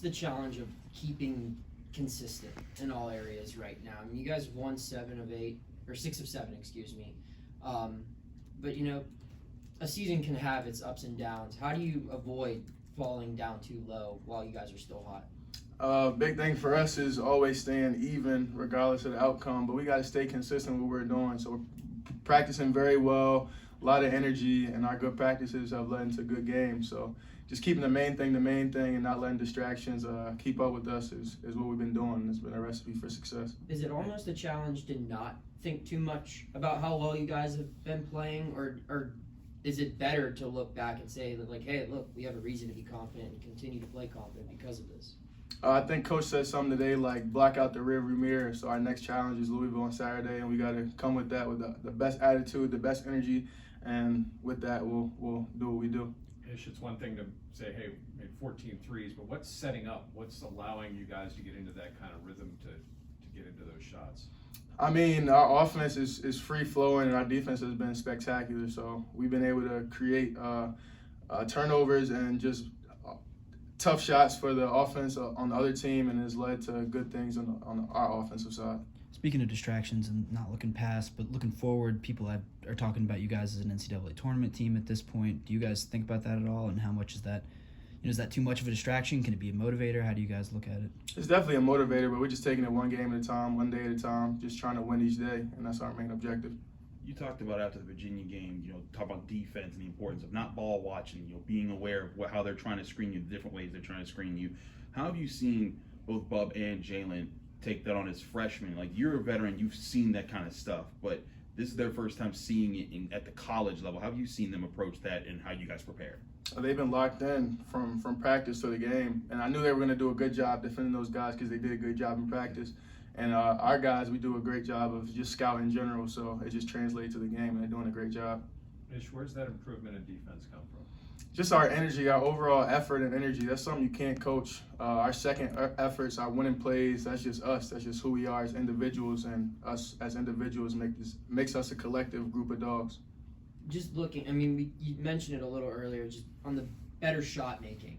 the challenge of keeping consistent in all areas right now? I mean, you guys have won 7 of 8, or 6 of 7, excuse me. But, you know, a season can have its ups and downs. How do you avoid falling down too low while you guys are still hot? Big thing for us is always staying even regardless of the outcome, but we got to stay consistent with what we're doing. So we're practicing very well, a lot of energy, and our good practices have led into good games. So just keeping the main thing, and not letting distractions keep up with us is what we've been doing. It's been a recipe for success. Is it almost a challenge to not think too much about how well you guys have been playing, or is it better to look back and say that, like, hey, look, we have a reason to be confident and continue to play confident because of this? I think Coach said something today like block out the rearview mirror. So our next challenge is Louisville on Saturday, and we got to come with that with the best attitude, the best energy, and with that we'll do what we do. Ish, it's one thing to say, hey, we made 14 threes, but what's setting up? What's allowing you guys to get into that kind of rhythm to get into those shots? I mean, our offense is free flowing, and our defense has been spectacular. So we've been able to create turnovers and just tough shots for the offense on the other team, and has led to good things on our offensive side. Speaking of distractions and not looking past, but looking forward, people are talking about you guys as an NCAA Tournament team at this point. Do you guys think about that at all, and how much is that? You know, is that too much of a distraction? Can it be a motivator? How do you guys look at it? It's definitely a motivator, but we're just taking it one game at a time, one day at a time, just trying to win each day, and that's our main objective. You talked about after the Virginia game, you know, talk about defense and the importance of not ball watching, you know, being aware of how they're trying to screen you, the different ways they're trying to screen you. How have you seen both Bub and Jalen take that on as freshmen? Like, you're a veteran, you've seen that kind of stuff, but this is their first time seeing it at the college level. How have you seen them approach that, and how you guys prepare? They've been locked in from practice to the game, and I knew they were going to do a good job defending those guys because they did a good job in practice. And our guys, we do a great job of just scouting in general, so it just translates to the game, and they're doing a great job. Ish, where's that improvement in defense come from? Just our energy, our overall effort and energy. That's something you can't coach. Our second efforts, our winning plays, that's just us. That's just who we are as individuals, and us as individuals makes us a collective group of dogs. Just looking, I mean, you mentioned it a little earlier, just on the better shot making.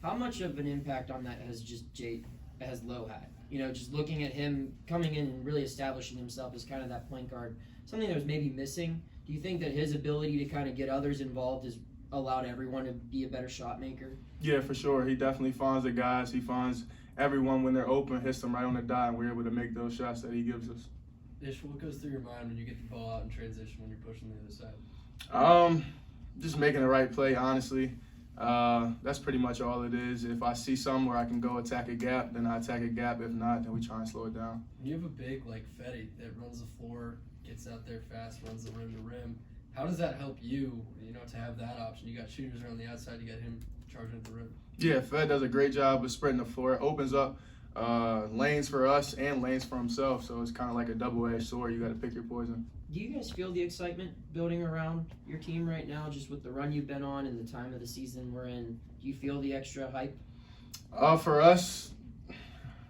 How much of an impact on that has Lowe had? You know, just looking at him coming in and really establishing himself as kind of that point guard, something that was maybe missing. Do you think that his ability to kind of get others involved has allowed everyone to be a better shot maker? Yeah, for sure. He definitely finds the guys. He finds everyone when they're open, hits them right on the dot, and we're able to make those shots that he gives us. Ish, what goes through your mind when you get the ball out in transition when you're pushing the other side? Just making the right play, honestly. That's pretty much all it is. If I see somewhere I can go attack a gap, then I attack a gap. If not, then we try and slow it down. You have a big like Fetty that runs the floor, gets out there fast, runs the rim to rim. How does that help you, you know, to have that option? You got shooters around the outside, you got him charging at the rim. Yeah, Fed does a great job of spreading the floor. It opens up lanes for us and lanes for himself, so it's kind of like a double-edged sword. You got to pick your poison. Do you guys feel the excitement building around your team right now, just with the run you've been on and the time of the season we're in? Do you feel the extra hype? For us,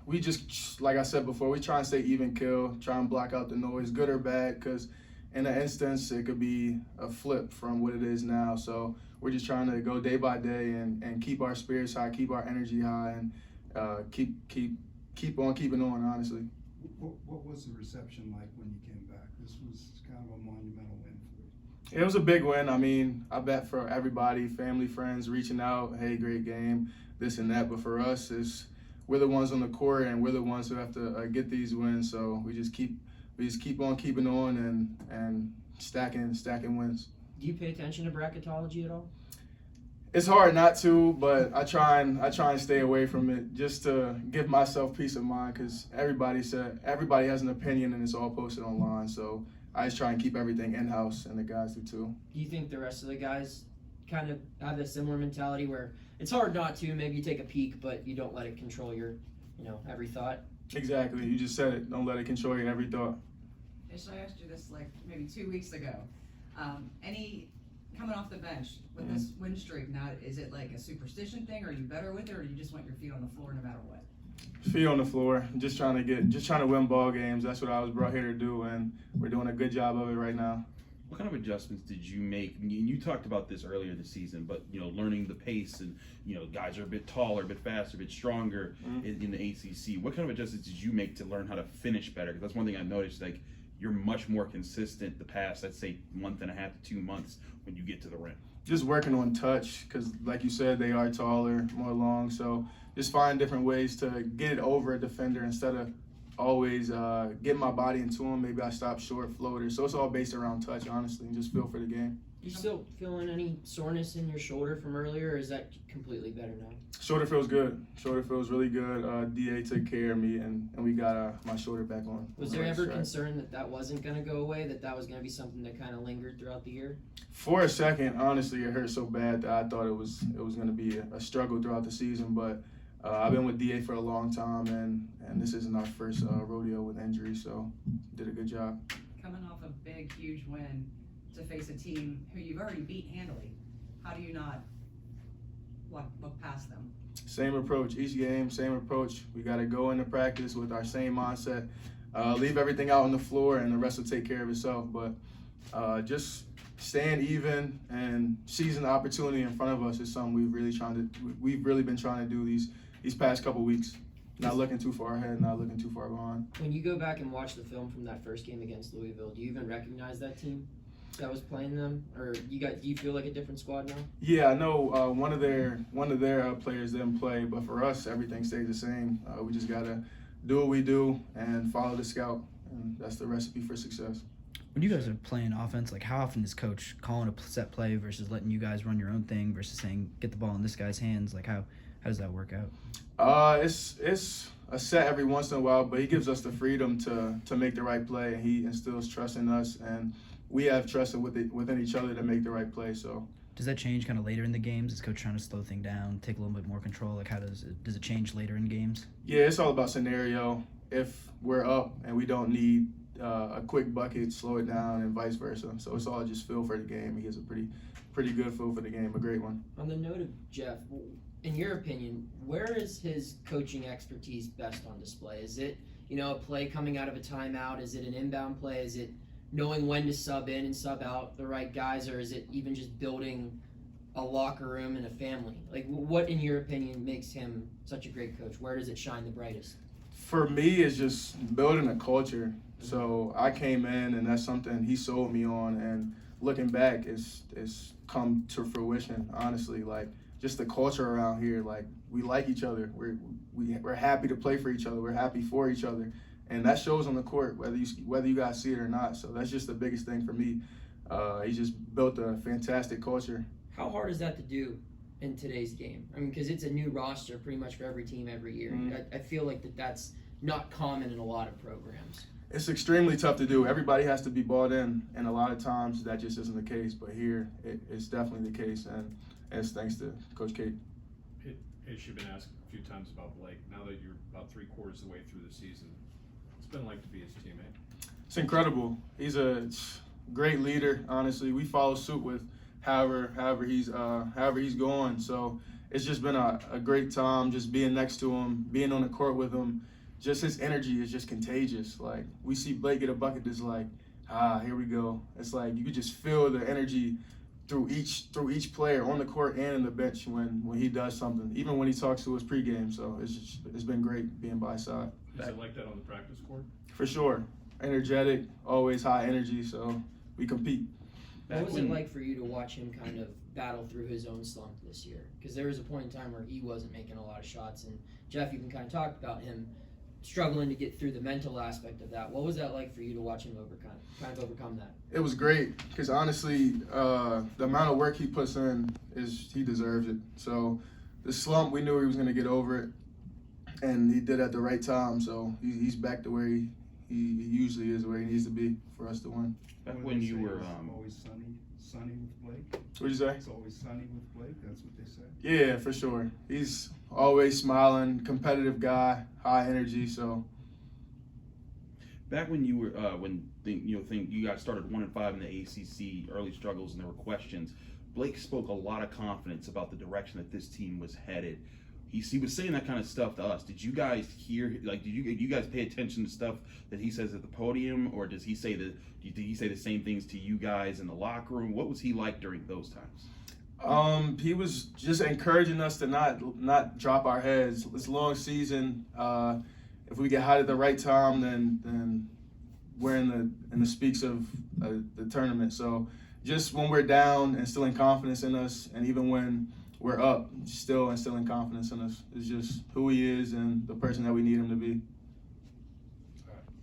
we just, like I said before, we try and stay even kill, try and block out the noise, good or bad, because in an instance, it could be a flip from what it is now. So we're just trying to go day by day and keep our spirits high, keep our energy high, and keep on keeping on, honestly. What was the reception like when you came back? This was kind of a monumental win for you. It was a big win. I mean, I bet for everybody, family, friends, reaching out, hey, great game, this and that. But for us, we're the ones on the court, and we're the ones who have to get these wins. So we just keep on keeping on and stacking wins. Do you pay attention to bracketology at all? It's hard not to, but I try and stay away from it just to give myself peace of mind, because everybody has an opinion and it's all posted online. So I just try and keep everything in-house, and the guys do too. Do you think the rest of the guys kind of have a similar mentality where it's hard not to, maybe you take a peek, but you don't let it control your, every thought? Exactly. You just said it. Don't let it control your every thought. Ish, I asked you this like maybe 2 weeks ago. Coming off the bench with this win streak, now is it like a superstition thing? Are you better with it, or do you just want your feet on the floor no matter what? Feet on the floor. Just trying to win ball games. That's what I was brought here to do, and we're doing a good job of it right now. What kind of adjustments did you make? You talked about this earlier this season, but learning the pace and guys are a bit taller, a bit faster, a bit stronger in the ACC. What kind of adjustments did you make to learn how to finish better? Because that's one thing I noticed. Like you're much more consistent the past, let's say, month and a half to 2 months when you get to the rim. Just working on touch, because like you said, they are taller, more long. So just find different ways to get it over a defender instead of always getting my body into them. Maybe I stop short floaters. So it's all based around touch, honestly, and just feel for the game. You still feeling any soreness in your shoulder from earlier, or is that completely better now? Shoulder feels good. Shoulder feels really good. DA took care of me, and we got my shoulder back on. Was there ever concern that wasn't going to go away, that was going to be something that kind of lingered throughout the year? For a second, honestly, it hurt so bad that I thought it was going to be a struggle throughout the season, but I've been with DA for a long time, and this isn't our first rodeo with injury, so did a good job. Coming off a big, huge win to face a team who you've already beat handily, how do you not look past them? Same approach, each game, same approach. We got to go into practice with our same mindset, leave everything out on the floor, and the rest will take care of itself. But just staying even and seizing the opportunity in front of us is something we've really been trying to do these past couple weeks. Not looking too far ahead, not looking too far behind. When you go back and watch the film from that first game against Louisville, do you even recognize that team that was playing them, or do you feel like a different squad now? Yeah, I know one of their players didn't play, but for us, everything stays the same. We just gotta do what we do and follow the scout, and that's the recipe for success. When you guys are playing offense, like how often is coach calling a set play versus letting you guys run your own thing versus saying get the ball in this guy's hands? Like how does that work out? It's a set every once in a while, but he gives us the freedom to make the right play, and he instills trust in us, and we have trust within each other to make the right play. So does that change kind of later in the games? Is coach trying to slow things down, take a little bit more control? Like how does it change later in games? Yeah, it's all about scenario. If we're up and we don't need a quick bucket, slow it down, and vice versa. So it's all just feel for the game. He has a pretty good feel for the game, a great one. On the note of Jeff, in your opinion, where is his coaching expertise best on display? Is it, a play coming out of a timeout? Is it an inbound play? Is it knowing when to sub in and sub out the right guys? Or is it even just building a locker room and a family? Like, what, in your opinion, makes him such a great coach? Where does it shine the brightest? For me, it's just building a culture. So I came in, and that's something he sold me on. And looking back, it's come to fruition, honestly. Like, just the culture around here, like, we like each other. We're happy to play for each other. We're happy for each other. And that shows on the court, whether you guys see it or not. So that's just the biggest thing for me. He just built a fantastic culture. How hard is that to do in today's game? I mean, because it's a new roster pretty much for every team every year. Mm-hmm. I feel like that's not common in a lot of programs. It's extremely tough to do. Everybody has to be bought in, and a lot of times that just isn't the case. But here, it's definitely the case, and it's thanks to Coach Kate. Ish, you've been asked a few times about Blake. Now that you're about 3/4 of the way through the season, what's it been like to be his teammate? It's incredible. He's a great leader. Honestly, we follow suit with however he's going. So it's just been a great time just being next to him, being on the court with him. Just his energy is just contagious. Like, we see Blake get a bucket that's like, here we go. It's like you could just feel the energy through each player on the court and in the bench when he does something, even when he talks to us pregame. So it's been great being by his side. Is it like that on the practice court? For sure. Energetic, always high energy, so we compete. What was it like for you to watch him kind of battle through his own slump this year? Because there was a point in time where he wasn't making a lot of shots, and Jeff, you can kind of talk about him struggling to get through the mental aspect of that. What was that like for you to watch him overcome that? It was great, because honestly, the amount of work he puts in he deserves it. So the slump, we knew he was going to get over it, and he did at the right time. So he's back to where he usually is, where he needs to be for us to win. Back when you were always sunny with Blake. What'd you say? It's always sunny with Blake. That's what they say. Yeah, for sure. He's always smiling, competitive guy, high energy. So back when you were you guys started 1-5 in the ACC, early struggles, and there were questions. Blake spoke a lot of confidence about the direction that this team was headed. he was saying that kind of stuff to us. Did you guys hear, like, did you guys pay attention to stuff that he says at the podium, or did he say the same things to you guys in the locker room? What was he like during those times? He was just encouraging us to not drop our heads. It's a long season. If we get hot at the right time, then we're in the speaks of the tournament. So just when we're down, instilling confidence in us, and even when we're up, still instilling confidence in us. It's just who he is and the person that we need him to be.